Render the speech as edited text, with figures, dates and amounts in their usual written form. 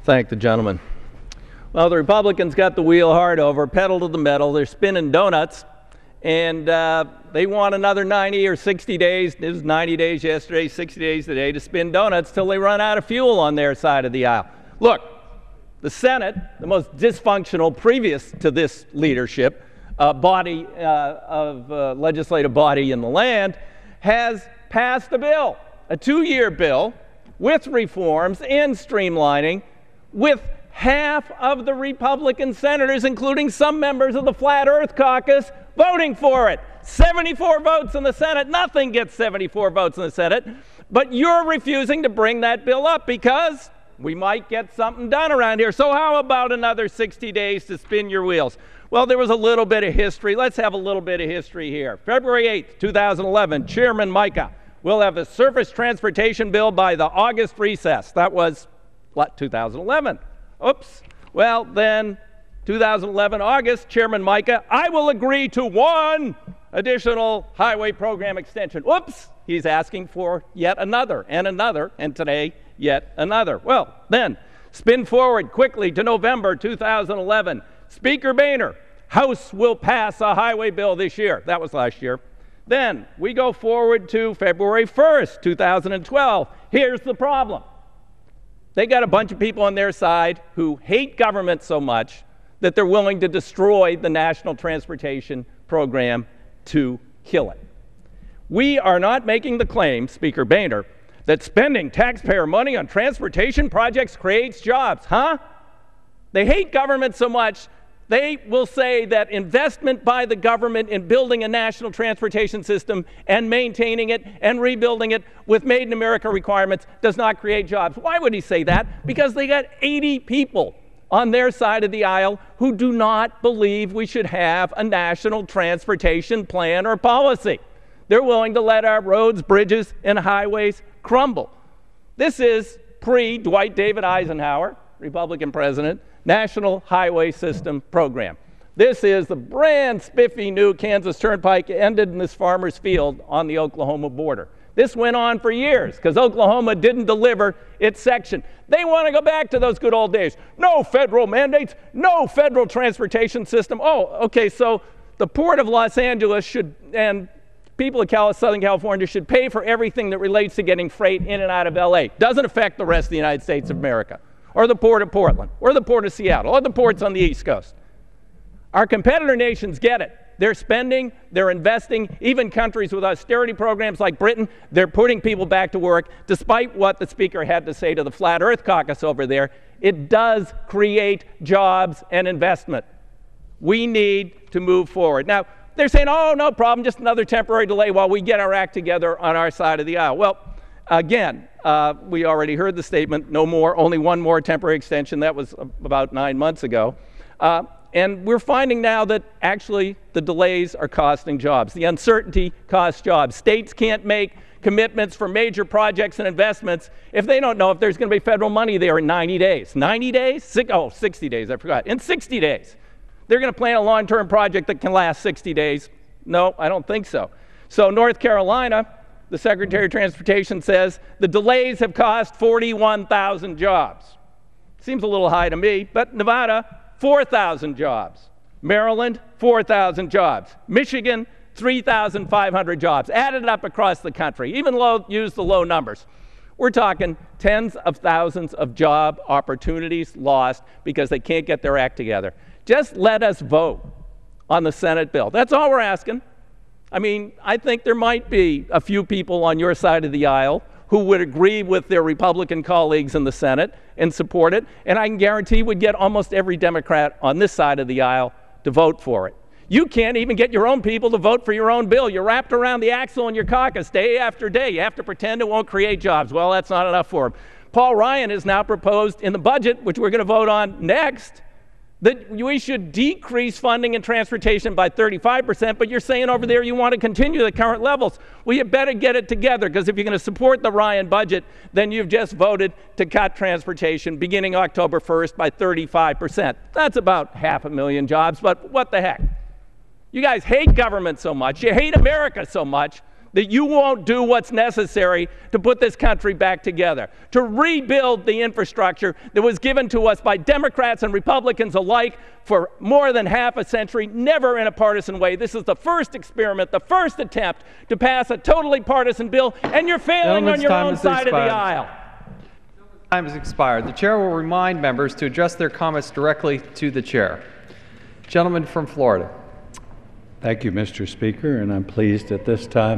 thank the gentleman. Well, the Republicans got the wheel hard over, pedal to the metal. They're spinning donuts, and they want another 90 or 60 days. It was 90 days yesterday, 60 days today to spin donuts till they run out of fuel on their side of the aisle. Look, the Senate, the most dysfunctional previous to this leadership legislative body in the land, has passed a bill, a 2-year bill with reforms and streamlining, with half of the Republican senators, including some members of the Flat Earth Caucus, voting for it. 74 votes in the Senate. Nothing gets 74 votes in the Senate. But you're refusing to bring that bill up because we might get something done around here. So how about another 60 days to spin your wheels? Well, there was a little bit of history. Let's have a little bit of history here. February 8th, 2011, Chairman Mica will have a surface transportation bill by the August recess. That was, what, 2011? Oops. Well, then, 2011, August, Chairman Mica, I will agree to one additional highway program extension. Whoops. He's asking for yet another, and today, yet another. Well, then, spin forward quickly to November 2011. Speaker Boehner, House will pass a highway bill this year. That was last year. Then we go forward to February 1st, 2012. Here's the problem. They got a bunch of people on their side who hate government so much that they're willing to destroy the National Transportation Program to kill it. We are not making the claim, Speaker Boehner, that spending taxpayer money on transportation projects creates jobs, huh? They hate government so much, they will say that investment by the government in building a national transportation system and maintaining it and rebuilding it with Made in America requirements does not create jobs. Why would he say that? Because they got 80 people on their side of the aisle who do not believe we should have a national transportation plan or policy. They're willing to let our roads, bridges, and highways crumble. This is pre-Dwight David Eisenhower, Republican president, National Highway System Program. This is the brand spiffy new Kansas Turnpike ended in this farmer's field on the Oklahoma border. This went on for years because Oklahoma didn't deliver its section. They want to go back to those good old days. No federal mandates, no federal transportation system. Oh, okay, so the Port of Los Angeles should, and people of Southern California should pay for everything that relates to getting freight in and out of LA. Doesn't affect the rest of the United States of America, or the Port of Portland, or the Port of Seattle, or the ports on the East Coast. Our competitor nations get it. They're spending, they're investing. Even countries with austerity programs like Britain, they're putting people back to work, despite what the Speaker had to say to the Flat Earth Caucus over there. It does create jobs and investment. We need to move forward. Now, they're saying, oh, no problem, just another temporary delay while we get our act together on our side of the aisle. Well, again, we already heard the statement, no more, only one more temporary extension. That was about 9 months ago. And we're finding now that actually the delays are costing jobs. The uncertainty costs jobs. States can't make commitments for major projects and investments if they don't know if there's going to be federal money there in 90 days. 90 days? 60 days, I forgot. In 60 days. They're going to plan a long-term project that can last 60 days. No, I don't think so. So North Carolina, the Secretary of Transportation says the delays have cost 41,000 jobs. Seems a little high to me, but Nevada, 4,000 jobs. Maryland, 4,000 jobs. Michigan, 3,500 jobs. Added up across the country, even use the low numbers. We're talking tens of thousands of job opportunities lost because they can't get their act together. Just let us vote on the Senate bill. That's all we're asking. I mean, I think there might be a few people on your side of the aisle who would agree with their Republican colleagues in the Senate and support it, and I can guarantee we'd get almost every Democrat on this side of the aisle to vote for it. You can't even get your own people to vote for your own bill. You're wrapped around the axle in your caucus day after day. You have to pretend it won't create jobs. Well, that's not enough for them. Paul Ryan has now proposed in the budget, which we're going to vote on next, that we should decrease funding in transportation by 35%, but you're saying over there you want to continue the current levels. Well, you better get it together, because if you're going to support the Ryan budget, then you've just voted to cut transportation beginning October 1st by 35%. That's about 500,000 jobs, but what the heck? You guys hate government so much, you hate America so much, that you won't do what's necessary to put this country back together, to rebuild the infrastructure that was given to us by Democrats and Republicans alike for more than half a century, never in a partisan way. This is the first experiment, the first attempt to pass a totally partisan bill, and you're failing on your own side of the aisle. Time has expired. The chair will remind members to address their comments directly to the chair. Gentleman from Florida. Thank you, Mr. Speaker, and I'm pleased at this time